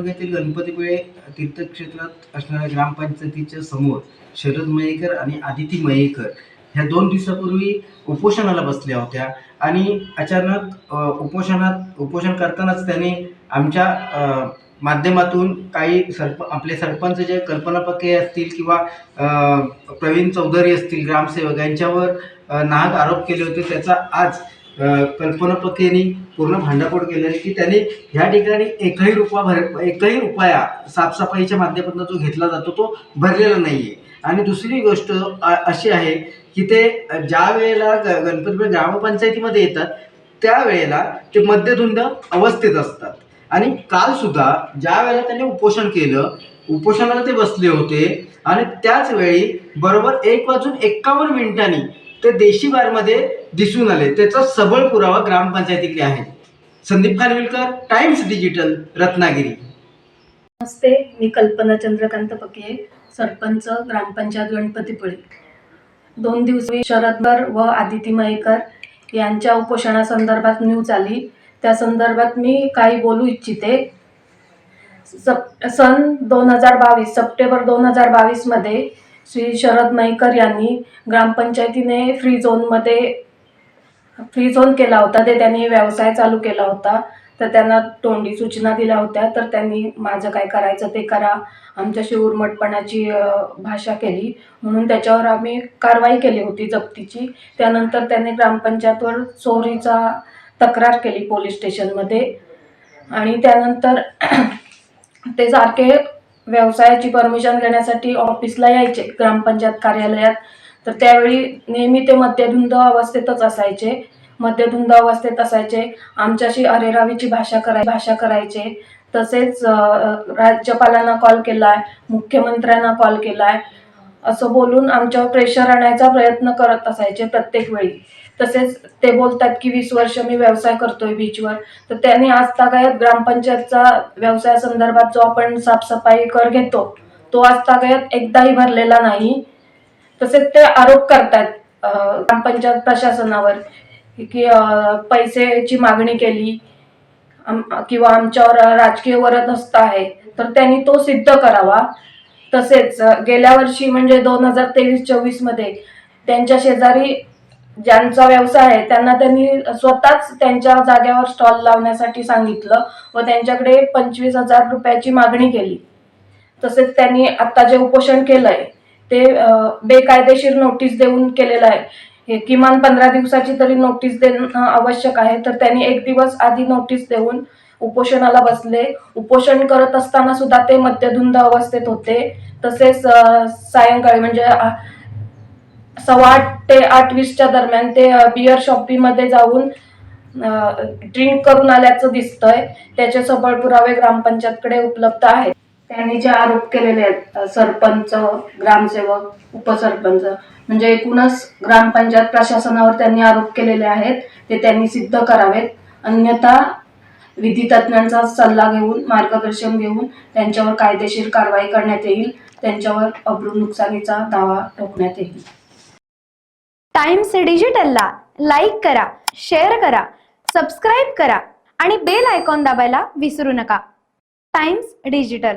तालुक्यातील गणपतीपुळे तीर्थक्षेत्रात असणाऱ्या ग्रामपंचायतीच्या समोर शरद मयेकर आणि आदिती मयेकर ह्या 2 दिवसापूर्वी उपोषणाला बसल्या होत्या आणि अचानक उपोषण करतानाच त्यांनी आमच्या माध्यमातून काही आपले सरपंच जे कल्पना पके असतील किंवा प्रवीण चौधरी असतील ग्रामसेवक यांच्यावर नाहक आरोप केले होते। त्याचा आज कल्पना पकेंनी पूर्ण भांडाफोड केली की त्यांनी ह्या ठिकाणी एकही रुपया साफसफाईच्या माध्यमातून जो घेतला जातो तो भरलेला नाहीये। आणि दुसरी गोष्ट अशी आहे की ते ज्या वेळेला गणपतीपुळे ग्रामपंचायतीमध्ये येतात त्यावेळेला ते मद्यधुंद अवस्थेत असतात। आणि काल सुद्धा ज्या वेळेला त्यांनी उपोषण केलं, उपोषणाला ते बसले होते आणि त्याच वेळी बरोबर 1:51 ते देशी बारमध्ये दिसून आले। त्याचा सबळ पुरावा ग्रामपंचायतीकडे आहे। Sandeep Khanvilkar, Times Digital, Ratnagiri. नमस्ते, मी कल्पना चंद्रकांत पके, सरपंच ग्रामपंचायत गणपतीपुळे। 2 दिवसांपूर्वी शरदकर व आदिती मयेकर यांच्या उपोषणासंदर्भात न्यूज आली। त्या संदर्भात मी काही बोलू इच्छिते। सन 2022 सप्टेंबर 2022 मध्ये श्री शरद मयेकर यांनी ग्रामपंचायतीने फ्री झोन केला होता। ते त्यांनी व्यवसाय चालू केला होता, तर त्यांना तोंडी सूचना दिल्या होत्या। तर त्यांनी माझं काय करायचं ते करा, आमच्याशी उर्मटपणाची भाषा केली, म्हणून त्याच्यावर आम्ही कारवाई केली होती जप्तीची। त्यानंतर त्यांनी ग्रामपंचायतवर चोरीचा तक्रार केली पोलीस स्टेशनमध्ये आणि त्यानंतर ते सारखे व्यवसायाची परमिशन घेण्यासाठी ऑफिसला यायचे ग्रामपंचायत कार्यालयात। तर त्यावेळी नेहमी ते मद्यधुंद अवस्थेतच असायचे। आमच्याशी अरेरावीची भाषा करायचे। तसेच राज्यपालांना कॉल केलाय, मुख्यमंत्र्यांना कॉल केलाय असं बोलून आमच्यावर प्रेशर आणायचा प्रयत्न करत असायचे प्रत्येक वेळी। तसेच ते बोलतात की 20 वर्ष मी व्यवसाय करतोय बीचवर। तर त्यांनी आजतागायत ग्रामपंचायतचा व्यवसायासंदर्भात जो आपण साफसफाई कर घेतो तो आजतागायत एकदाही भरलेला नाही। तसेच ते आरोप करतात ग्रामपंचायत प्रशासनावर की पैसेची मागणी केली किंवा आमच्यावर राजकीय वरदहस्त आहे, तर त्यांनी तो सिद्ध करावा। तसेच गेल्या वर्षी म्हणजे 2023-24 मध्ये त्यांच्या शेजारी ज्यांचा व्यवसाय आहे त्यांना त्यांनी स्वतःच त्यांच्या जागेवर स्टॉल लावण्यासाठी सांगितलं व त्यांच्याकडे 25,000 रुपयाची मागणी केली। तसेच त्यांनी आता जे उपोषण केलंय ते बेकायदेशीर नोटीस देऊन केलेलं आहे। हे किमान 15 दिवसाची तरी नोटीस देणं आवश्यक आहे। तर त्यांनी 1 दिवस आधी नोटीस देऊन उपोषणाला बसले। उपोषण करत असताना सुद्धा ते मद्यधुंद अवस्थेत होते। तसेच सायंकाळी म्हणजे 7:15 ते 8:20च्या दरम्यान ते बियर शॉपीमध्ये जाऊन ड्रिंक करून आल्याचं दिसतंय। त्याचे सबळ पुरावे ग्रामपंचायतकडे उपलब्ध आहेत। त्यांनी जे आरोप केलेले आहेत सरपंच, ग्रामसेवक, उपसरपंच म्हणजे एकूणच ग्रामपंचायत प्रशासनावर त्यांनी आरोप केलेले आहेत, ते त्यांनी सिद्ध करावेत। अन्यथा विधी तज्ञांचा सल्ला घेऊन, मार्गदर्शन घेऊन त्यांच्यावर कायदेशीर कारवाई करण्यात येईल। त्यांच्यावर अब्रू नुकसानीचा दावा ठोकण्यात येईल। टाइम्स डिजिटलला लाईक करा, शेअर करा, सबस्क्राईब करा आणि बेल आयकॉन दाबायला विसरू नका। Times digital.